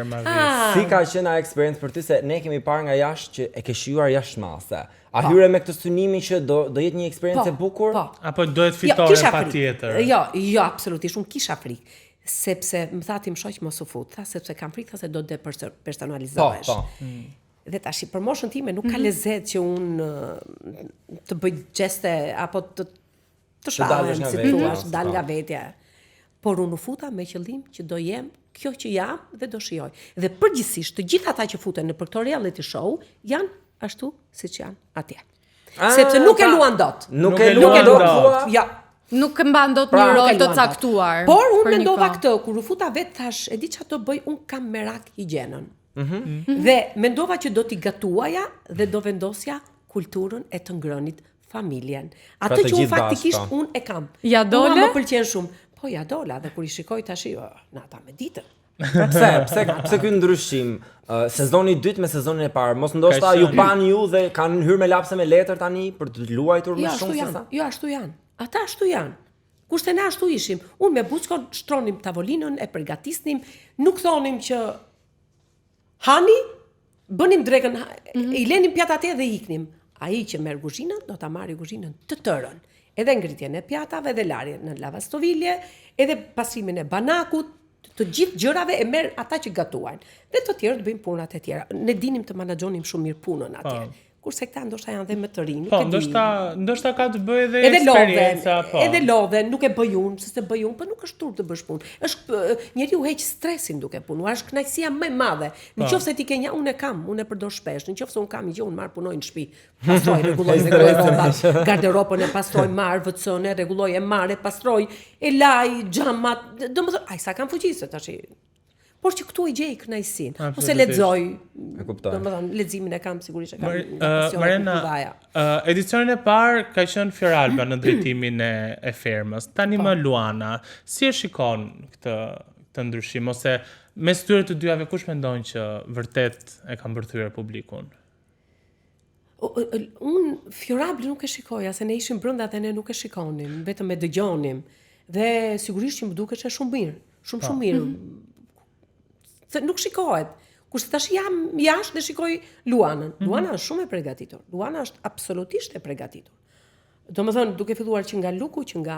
Si ka qenë ajo eksperiencë për ty se ne kemi parë nga jashtë që e ke shijuar jashtëmase. A hyre me këtë synimin që do jetë një eksperiencë e bukur? Po. Apo do të fitore patjetër? Jo, absolutisht, unë kisha frikë. Sepse më thati më shoq mos u fut, tha sepse kam frikë tha se do të depersonalizohesh. Dhe tash për moshën time nuk ka lezet që unë të bëj gjeste apo të shahem, si thua, dal nga vetja. Por unë u futa me qëllim që do jem kjo që jam dhe do shijoj. Dhe përgjithsisht të gjithë ata që futen në për këto reality show janë ashtu siç janë atje. Sepse nuk e luan dot. Nuk e luan dot. Ja. Nuk mban dot një rol të caktuar. Por unë mendova këtë, kur u futa vetë thash, e di çfarë do bëj, unë kam merak higjienën. Dhe mendova që do t'i gatuaja dhe do vendosja kulturën e të ngrënit familjen. Atë që unë faktikisht unë e kam. Ja dole? Mua më pëlqen shumë. Po ja dola dhe kur i shikoj tash, nata me ditën. Pse ky ndryshim? Sezoni 2 me sezonin e parë, mos ndoshta ju pan ju dhe kanë hyrë me lapse me letër tani për të luajtur më shumë se sa? Jo, ashtu janë. Ata ashtu janë. Kurse ne ashtu ishim. Unë me buçkon shtronim tavolinën, e përgatisnim, nuk thonim që hani, bënim drekën, i lenim pjatat dhe iknim. Ai që merr kuzhinën, do ta marrë kuzhinën të tërën. Edhe ngritjen e pjatave dhe larjen në lavastovilje, edhe pastrimin e banakut, të gjithë gjërave e merr ata që gatuajnë. Dhe të tjerët bëjnë punat e tjera. Ne dinim të menaxhonim shumë mirë punën atje. Kurse këta ndoshta janë dhe më të rinj. Po, ndoshta ka të bëjë edhe eksperjenca, po. Edhe lodhe, nuk e bëj unë, se bëj unë, por nuk është turp të bësh punë. Është njeriu heq stresin duke punuar, është kënaqësia më e madhe. Nëse ti ke një, unë e përdor shpesh. Nëse unë kam një gjë, unë marr punoj në shtëpi. Pastroj, rregulloj rrobat, garderobën e pastroj, marr WC-n, rregulloj, e marr, e pastroj, e laj xhamat. Domethënë, ai sa kam fuqi se tash. Por që këtu i gjej kënaqësinë, ose lexoj. E kuptoj. Domethënë, leximin e kam sigurisht e kam. Marena, edicionin e parë ka qenë Fioralba në drejtimin e Fermës. Tani më Luana. Si e shikon këtë ndryshim ose mes tyre të dyave kush mendon që vërtet e ka mbërthyer publikun? Unë Fiorabli nuk e shikoja, se ne ishim brenda dhe ne nuk e shikonim, vetëm e dëgjonim. Dhe sigurisht që më duket se shumë mirë, shumë mirë. Se nuk shikohet. Kurse tash jam jashtë dhe shikoj Luanën. Luana është shumë e përgatitur. Luana është absolutisht e përgatitur. Domethënë, duke filluar që nga looku, që nga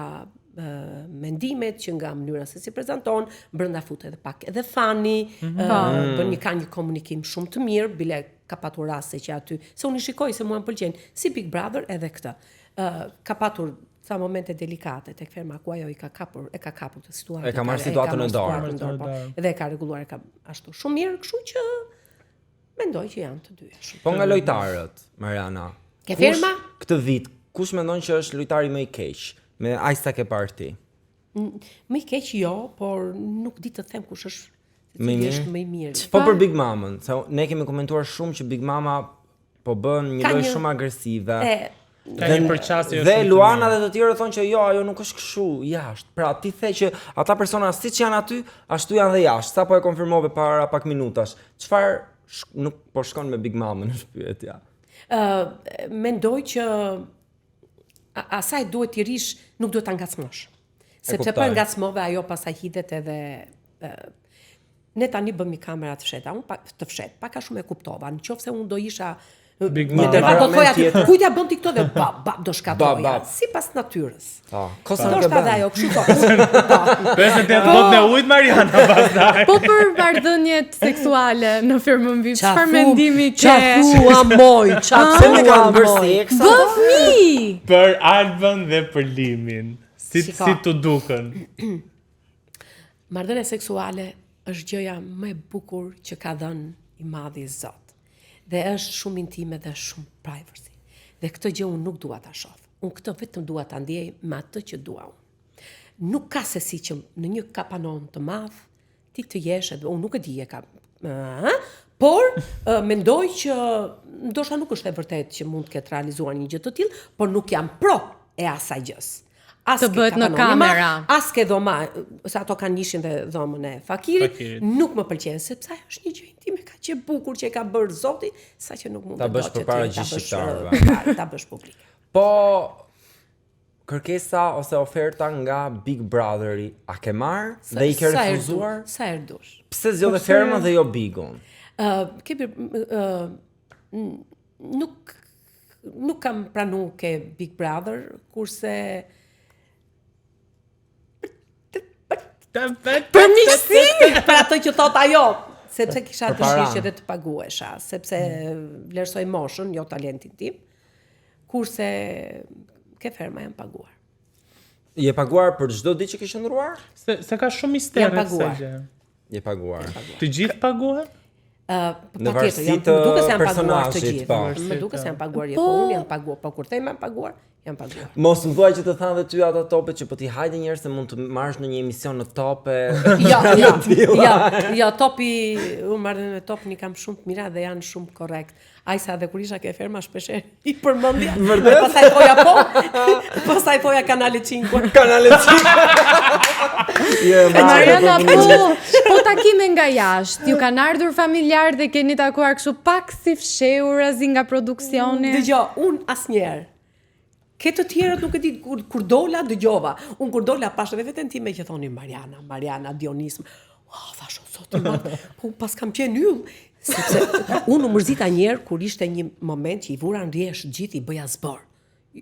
mendimet, që nga mënyra se si prezanton, brenda fut edhe pak edhe fani, ka një komunikim shumë të mirë, bile ka patur raste që aty, se unë i shikoj se mua më pëlqen si Big Brother edhe këtë. Ka patur sa momente delikate tek Ferma ku ajo e ka kapur këtë situatë. E ka marrë situatën në dorë. Edhe e ka rregulluar ashtu shumë mirë, kështu që mendoj që janë të dyja shumë. Po nga lojtarët, Mariana. Ke Ferma? Këtë vit, kush mendon që është lojtari më i keq? Me aq sa ke parë ti? Më i keq jo, por nuk di të them kush është më i mirë. Po për Big Mamën, se ne kemi komentuar shumë që Big Mama po bën një lojë shumë agresive. Dhe Luana dhe të tjerë thonë që jo, ajo nuk është kështu jashtë. Pra ti the që ata persona siç janë aty, ashtu janë dhe jashtë. Sa po e konfirmove para pak minutash. Çfarë nuk po shkon me Big Mamën në pyetja? Mendoj që asaj duhet t'i rish, nuk duhet ta ngacmosh. Sepse pa ngacmove ajo pastaj hidhet edhe ne tani bëmi kamera të fsheta, unë të fshet, pak a shumë e kuptova. Nëse unë do isha Big Mama. Do thoja ti, kujtja bën ti këto dhe do shkatoja, sipas natyrës. Ndoshta dhe ajo kështu. Pesë të botën e ujit Mariana pastaj. Po për marrëdhëniet seksuale në Fermën VIP, çfarë mendimi ke? Çfarë moj, çfarë kanë bërë seks? Bë fëmijë. Për Albën dhe për Limin. Si t'u duken? Marrëdhënia seksuale është gjëja më e bukur që ka dhënë i madhi Zot. Dhe është shumë intime dhe shumë privacy. Dhe këtë gjë unë nuk dua ta shoh. Unë këtë vetëm dua ta ndjej me atë që dua unë. Nuk ka se si që në një kapanon të madh ti të jesh, unë nuk e di e ka. Por mendoj që ndoshta nuk është e vërtetë që mund të ketë realizuar një gjë të tillë, por nuk jam pro e asaj gjës. Të bëhet në kamera. As ke dhoma, se ato kanë nishin dhe dhomën e fakirit, nuk më pëlqen sepse ajo është një gjë intime, kaq e bukur që e ka bërë Zoti, saqë nuk mund ta të bësh përpara gjithë shqiptarëve. Ta bësh publike. Po kërkesa ose oferta nga Big Brotheri, a ke marr dhe i ke refuzuar? Sa herë dush. Pse zgjodhe Fermën dhe jo Bigun? Nuk kam pranu ke Big Brother, kurse Për miqësi! për ato që thot ajo, sepse kisha dëshirë që dhe të paguesha, sepse vlerësoj moshën, jo talentin tim, kurse ke Ferma jam paguar. Je paguar për çdo ditë që ke qëndruar? Se ka shumë mistere. Jam paguar. Je paguar. Të gjithë paguar? Në Patjetër, varësi më të duket se jam paguar të personazhit, gjithë. po. Më duket se jam paguar po unë jam paguar, po kur them jam paguar, jam paguar. Mos më thuaj që të thanë dhe ty ata topet që po ti hajde njerëz se mund të marrësh në një emision në tope. Ja, topi, unë marrë me top një kam shumë të mira dhe janë shumë korrekt. Ajsa dhe kur isha ke Ferma shpesher i përmendja. Pastaj thoja po. Pastaj thoja kanale 5. Kanale 5. Mariana, po takime nga jashtë, ju kanë ardhur familjar dhe keni takuar kështu pak si fshehurazi nga produksioni? Dëgjoj, unë asnjëherë. Ke të tjerët nuk e di kur dola dëgjova. Unë kur dola pash edhe veten time që thonin Mariana, Dionis. Thash sot i madh. Po pas kam qenë yll, sepse unë u mërzita një herë kur ishte një moment që i vura në rjesh gjithë i bëja zbor.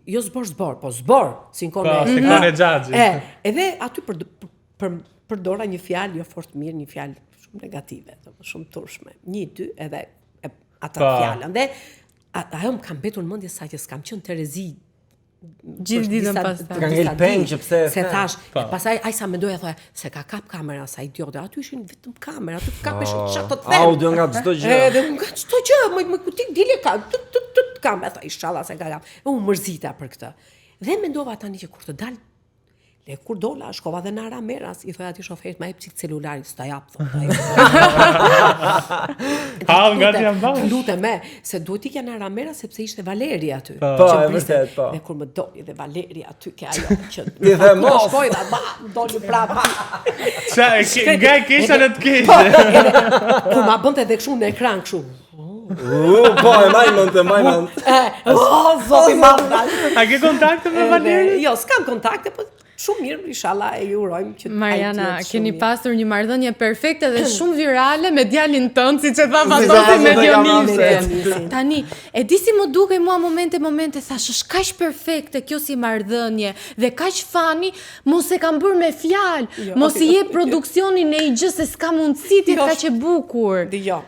Jo zbor, po zbor, sinkone e xhaxhi. Edhe aty përdora një fjalë jo fort mirë, një fjalë shumë negative, shumë turshme. 1, 2 edhe ata fjalën. Dhe ajo më kam mbetur në mendje sa që s'kam qenë Terezi gjithë ditën pastaj. Ka ngel peng që pse se thash, pastaj ai sa mendoja thoya se ka kap kamera sa idiotë. Aty ishin vetëm kamera, aty kapeshin çfarë të them. Audio nga çdo gjë. Edhe nga çdo gjë, më kuti dile ka kamera, tha inshallah se ka. Unë mërzita për këtë. Dhe mendova tani që kur të dal kur dola, shkova dhe në Arameras, i thoja ati shoferit, ma e pëcik celularin, s'ta jap, thonë. Nga të jam bash. Lutem me, se duhet ikja në Arameras, sepse ishte Valeri aty. Po, e vërtet, po. Dhe kur më doli dhe Valeri aty, ke ajo, që I the mos. shkoj dhe doli prapë. Nga kisha në të kisha. Kur ma bënte dhe këshu në ekran, këshu. Po, e majmën. Zoti madh. A ke kontakte me Valeri? Jo, s'kam kontakte, po shumë mirë, inshallah e urojmë që Mariana, keni pasur një marrëdhënie perfekte dhe shumë virale me djalin tënd, siç e tha Fatosi me Dionisin. Tani, e di si më dukej mua momente thash, është kaq perfekte kjo si marrëdhënie dhe kaq fani, mos e kam bërë me fjalë, mos i jep produksionin në një gjë se s'ka mundësi ti kaq e bukur. Jo.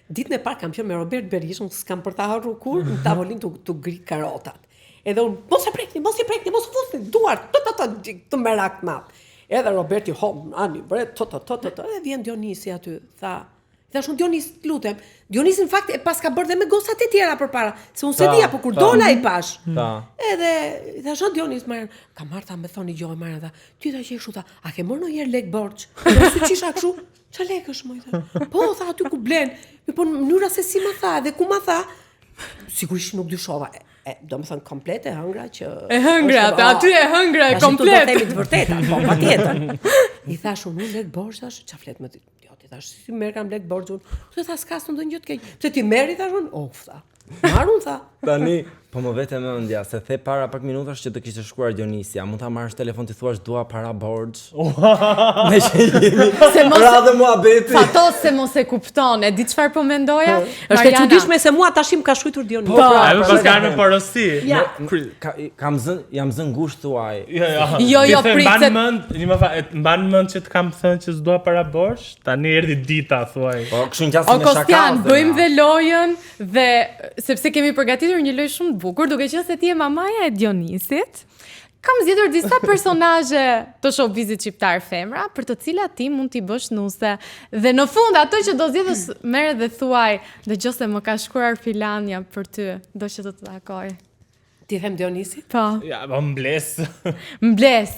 Ditën e parë kam qenë me Robert Berishën, s'kam për ta harruar kur, në tavolinë tu gri karotat. Edhe unë, mos e prekni, mos fusni, duart, të merak të madh. Edhe Roberti ani bre, edhe vjen Dionisi aty, thash unë Dionis, lutem. Dionisi në fakt e pas ka bërë dhe me gosat e tjera përpara, se unë se dija, po kur dola i pash. Edhe thash Dionis, Marian, ka marrë me thoni gjoj, Marian, ty ta që shu, a ke mërë në lek borç? Dhe si qisha këshu, qa lekësh më i tha? Po, tha, aty ku blen, po në mënyra se si ma tha, dhe ku ma tha, sigurisht nuk dyshova. Do më thënë komplet e hëngra që... E hëngra, aty e hëngra e komplet. Ashtu do themi të vërteta, po, pa tjetër. I thash unë lek borç, thash, qa flet me ti? Jo, ti thash, si merr kam lek borç unë. Të thash, s'ka së ndonjë gjë të keq. Pse ti merri, thash unë, tha. Marun, tha. Tani, po më vete me mendja, se the para pak minutash që të kishte shkruar Dionisia, mund ta marrësh telefon ti thuash dua para borx. Ne që jemi radhë muhabeti. Fatos se mos e kupton, e di çfarë po mendoja? Është e çuditshme se mua tashim ka shujtur Dionisia. Po, ajo pas ka me porosi. Jam zën ngushtë thuaj. Jo, prit. Mban mend që të kam thënë që s'dua para borx, tani erdhi dita thuaj. Po, kështu ngjasim me shaka. Kostian, bëjmë dhe lojën dhe sepse kemi përgatitur një lojë shumë të bukur, duke qenë se ti je mamaja e Dionisit. Kam zgjedhur disa personazhe të showbizit shqiptar femra, për të cilat ti mund t'i bësh nuse. Dhe në fund ato që do zgjedhësh merre dhe thuaj, dëgjoj se më ka shkruar Filania për ty, do që të takoj. Ti them Dionisit? Po. Ja, mbles. Mbles.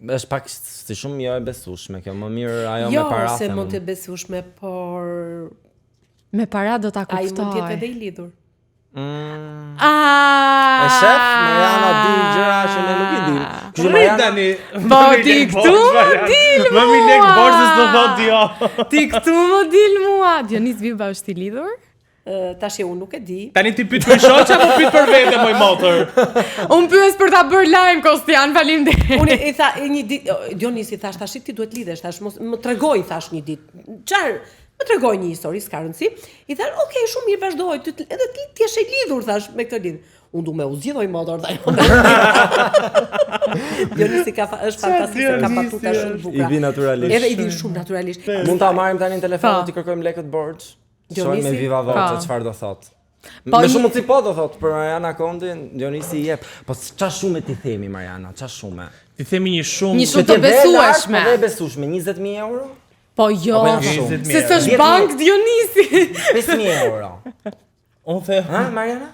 Është pak si shumë jo e besueshme kjo, më mirë ajo me para. Jo, se mund të besueshme, por me para do ta kuptoj. Ai mund të jetë edhe i lidhur. E shef, Mariana di gjëra që ne nuk i dim. Kështu Mariana, po ti këtu më dil mua. Më lek borxës do thot jo. Ti këtu më dil mua. Dionis Biba është i lidhur? Tash unë nuk e di. Tani ti pyet për shoq apo pyet për vete moj motor? Unë pyes për ta bërë lajm Kostian, faleminderit. Unë i tha një ditë Dionisi thash tash ti duhet lidhesh, thash mos më tregoj thash një ditë. Çfarë? Më tregoj një histori, s'ka rëndësi. I tha, "Okej, shumë mirë, vazhdoj. Edhe ti je i lidhur thash me këtë lidhje." Unë du me u zgjidhoj motor tani. Dionisi është fantastik, ka batuta shumë bukura. I vi naturalisht. Edhe i vi shumë naturalisht. Mund ta marrim tani në telefon dhe t'i kërkojmë lekët borxh. Shohim me Dionisi? Viva Voce çfarë do thot. Me shumë mundsi po do thot për Mariana Kondin, Dionisi i jep. Po ç'a shumë ti themi Mariana, ç'a shumë. Ti themi një shumë. Një shumë të besueshme. Po dhe besueshme, 20.000 euro? Po jo, Apo janë shumë? se s'është bank Dionisi. 5.000 euro. Unë the, Ha, Mariana?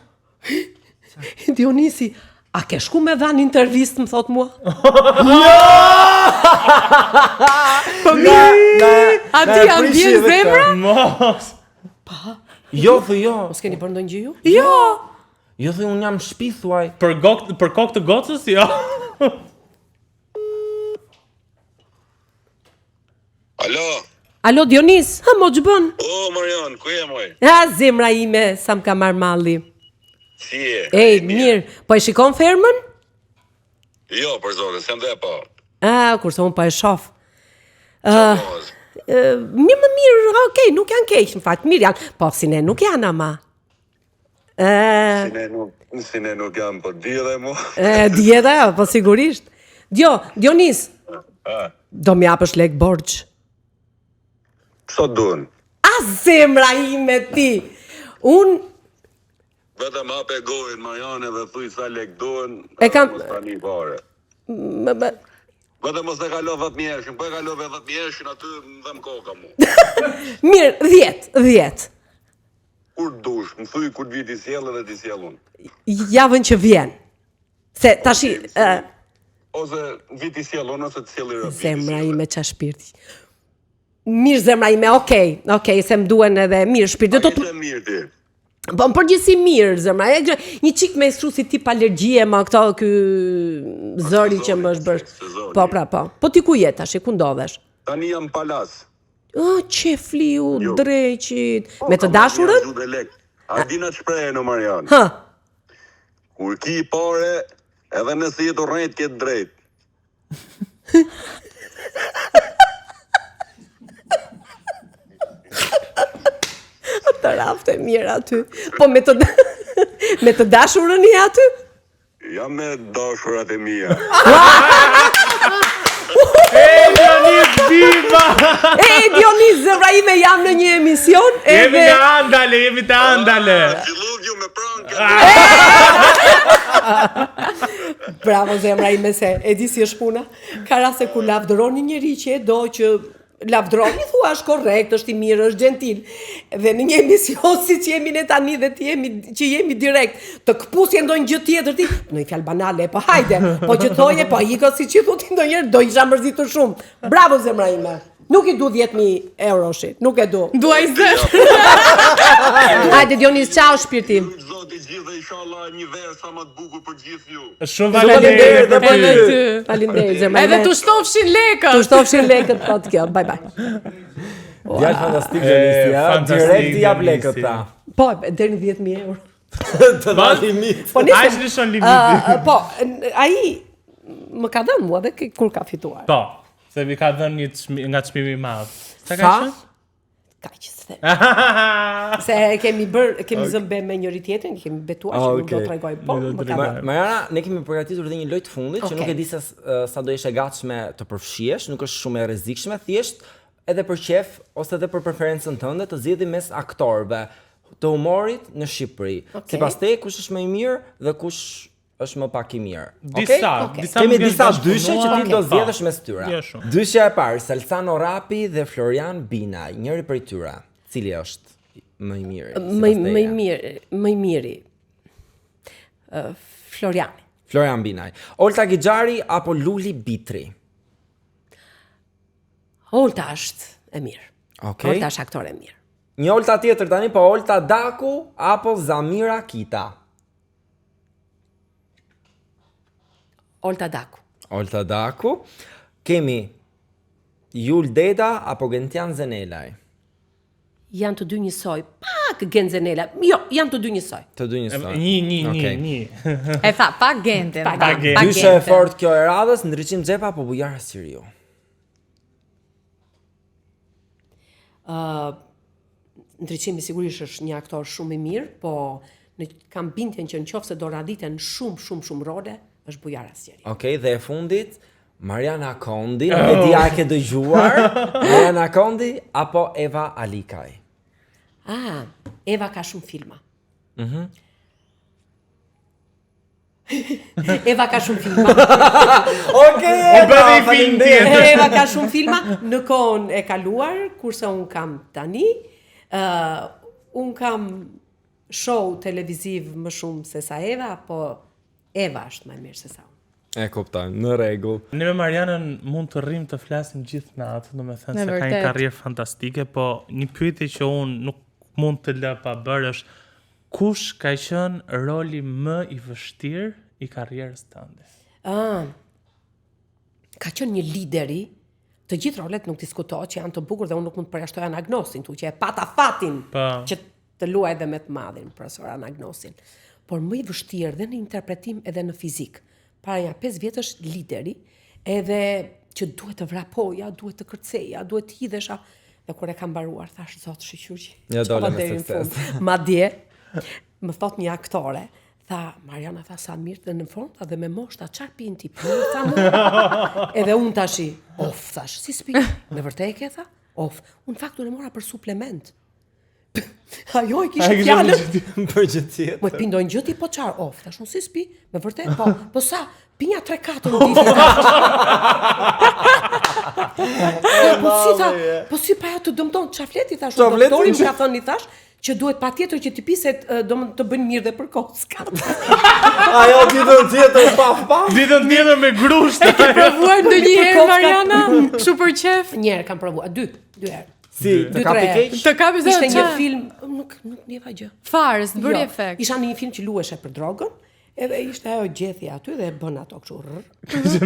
Dionisi, a ke shku me dhanë intervistë, më thot mua? Po mirë. A ti janë bjen zemra? mos. Jo, thë jo. Mos keni bërë ndonjë gjë ju? Jo. Jo, thë unë jam shtëpi thuaj. Për kokë të gocës, jo. Alo Dionis, ha mo ç'bën? O, Marian, ku je moj? Ha zemra ime, sa më ka marr malli. Si je? Ej, mirë, po e shikon fermën? Jo, për zonë, s'jam dhe po. Kurse unë po e shoh. Mos. Mirë më mirë, okej, nuk janë keq, në fakt, mirë janë, po si ne nuk janë ama. Si ne nuk jam, po di edhe mu. Djeta, po sigurisht. Dionis, do m'japësh lek borxh. Sot duen. A zemra ime ti. Unë Vetëm hape gojën Mariane dhe thuj sa lek duen. E kam- Mos tani pare. Vetëm mos e kalo 10.000, po e kalove 10.000 aty më dhem koka mu. mirë, 10. Kur dush, më thuj kur t'vi t'i sjell edhe t'i sjell unë. Javën që vjen. Se tashi, Ose vi t'i sjell unë, ose t'i sjell i rëpit. zemra ime qa shpirti. Mirë zemra ime, okej, se më duen edhe mirë shpirti. A ishte mirë ti? Po në përgjithësi mirë zemra. Një çik me kështu si tip alergjie ma këto ky zëri që më është bërë. sezoni. Po pra po. Po ti ku je tash, ku ndodhesh? Tani jam palas. Qefliu, Jo. dreqit. Me të dashurën? A dina të shpreje në Marian. Ha. Kur ki pare, edhe nëse jetë rrejt ketë drejt. Të rafte mirë aty. Po me të me të dashurën i aty? Jam me dashurat e mia. Dionis Viva! Dionis, zemra ime jam në një emision Jemi në Andale, jemi të Andale. Fillov ju me prankë. Bravo zemra ime se e di si është puna. Ka raste ku lavdëron një njeri që e do që lavdëron, i thua është korrekt, është i mirë, është gentil. Dhe në një emision si që jemi ne tani dhe që jemi direkt, të këpusje ndonjë gjë tjetër ti, në i fjalë banale, po hajde, po që thoje, po iko si që thuti ndonjëherë, do isha mërzitur shumë. Bravo zemra ime. Nuk i du 10.000 euro shit, nuk e du. Duaj zë. Hajde Dionis, ciao shpirti. Zoti gjithë dhe inshallah një verë sa më të bukur për gjithë ju. Shumë Faleminderit faleminderit dhe për për ty. ty. Faleminderit zemra Edhe ime. tu shtofshin lekët. Tu shtofshin lekët po të kjo. Bye bye. Djalë fantastik Dionisi, ja. fantastik, Direkt i jap Dionisi. lekët ta. Po, deri në 10.000 euro. Të dali mi. Po Aq lëshon limiti. Po, ai më ka dhënë mua dhe kur ka fituar. Po, se mi ka dhënë nga çmimi i madh. Sa ka Sa? qenë? Kaq s'e. Se kemi zënë me njëri tjetrin, kemi betuar që nuk do t'rregoj. Po, më ka dhënë. Mariana, ne kemi përgatitur dhe një lojë të fundit që Okej. nuk e di se sa do ishe gatshme të përfshihesh, nuk është shumë e rrezikshme, thjesht edhe për qef ose edhe për preferencën tënde të zgjidhim mes aktorëve të humorit në Shqipëri. Sipas teje kush është më i mirë dhe kush është më pak i mirë. Disa Kemi nuk disa është dyshe që ti do zgjedhësh mes tyre. Jo shumë. Dyshja e parë, Salsano Rapi dhe Florian Binaj, njëri prej tyre. Cili është më i miri? Më i miri. Floriani. Florian Binaj. Olta Gixhari apo Luli Bitri? Olta është e mirë. Okej. Olta është aktore e mirë. Një Olta tjetër tani, po Olta Daku apo Zamira Kita? Olta Daku. Olta Daku. Kemi Jul Deda apo Gentian Zenelaj? janë të dy njësoj. Pak Genzenela. Jo, janë të dy njësoj. Të dy njësoj. Një. E tha, pa Genten. Pa Genten. Dyshe e fort kjo e radhës, ndryqim xhepa apo Bujara Siriu? Ndryqimi sigurisht është një aktor shumë i mirë, po kam bindjen që në qoftë se do raditen shumë role, është Bujara Siriu. Okej, dhe e fundit, Mariana Kondi, nuk e di a e ke dëgjuar, Mariana Kondi apo Eva Alikaj? Eva ka shumë filma. Eva ka shumë filma. Okej, bëni film tjetër. Eva ka shumë filma në kohën e kaluar, kurse unë kam tani. Unë kam show televiziv më shumë se sa Eva, po Eva është më mirë se sa unë. E kuptoj, në rregull. Ne me Marianën mund të rrim të flasim gjithë natën, domethënë se ka një karrierë fantastike, po një pyetje që unë nuk mund të lë pa bërë është kush ka qenë roli më i vështirë i karrierës tënde? Ka qenë një lideri, të gjithë rolet nuk diskutohet që janë të bukur dhe unë nuk mund të përjashtoj Anagnosin, tu që e pata fatin që të luaj edhe me të madhin, profesor Anagnosin. Por më i vështirë dhe në interpretim edhe në fizik. Para një 5 vjetësh lideri, edhe që duhet të vrapoja, duhet të kërceja, duhet të hidhesha, dhe kur e kam mbaruar, thash zot shqyqyri. Ja dole me sukses. Madje, më thot një aktore, tha, Mariana tha sa mirë dhe në fronta dhe me moshta, qarë pin ti pin, tha mu. Edhe unë tashi, thash, si s'pi, me vërteke, tha, unë faktu në mora për suplement. Ajo i kishë fjallën. Për gjë tjetër. Më të pindojnë gjëti, po qarë, thash, unë si s'pi, me vërtet, po sa, pinja 3-4 në ditë. Po si pa ja të dëmton, qa fleti, thash, doktori më ka thënë, thash, që duhet pa tjetër që t'i piset do të bënë mirë dhe për kockat. Ajo ditën tjetër pa. Ditën tjetër me grusht. E ke provuar ndonjëherë Mariana? Kështu për qef? Një herë kam provuar, dy herë. Si, të kapi keq? Të kapi se Ishte një film, nuk njeva gjë. Farës, bëri efekt. Isha në një film që luheshe për drogën, edhe ishte ajo gjethja aty dhe bën ato kështu.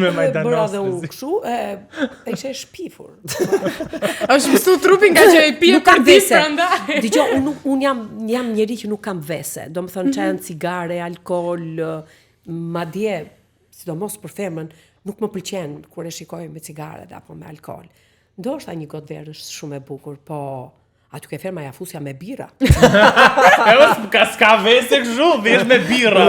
Me Majdanos. Bëra dhe unë kështu, e ishe shpifur. Është mësu trupin nga që e pije për ditë prandaj. Dgjoj, unë jam njeri që nuk kam vese. Do më thënë çajin cigare, alkool, madje, sidomos për femrën, nuk më pëlqen kur e shikoj me cigare apo me alkool. Ndoshta një gotë verë është shumë e bukur, po aty ke ferma ja fusja me bira. S'ka vese kështu, thjesht me bira.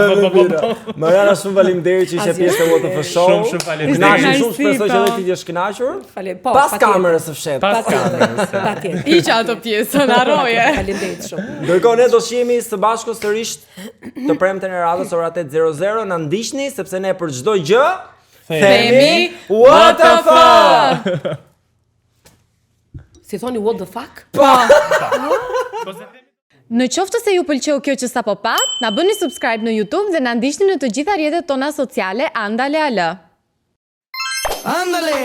Mariana, shumë faleminderit që ishe pjesë e WTF Show. Shumë faleminderit. Kënaqem shumë, shpresoj që edhe ti t'jesh kënaqur. Pas kamerës së fshet. Pas kamerës. Patjetër. Iqa ato pjesën, harroje. Faleminderit shumë. Ndërkohë ne do shihemi së bashku sërish të premten e radhës ora 8:00. Na ndiqni sepse ne për çdo gjë themi WTF. Si thoni what the fuck? Në qoftë se ju pëlqeu kjo që sapo pat, na bëni subscribe në YouTube dhe na ndiqni në të gjitha rrjetet tona sociale Andale. Ándale.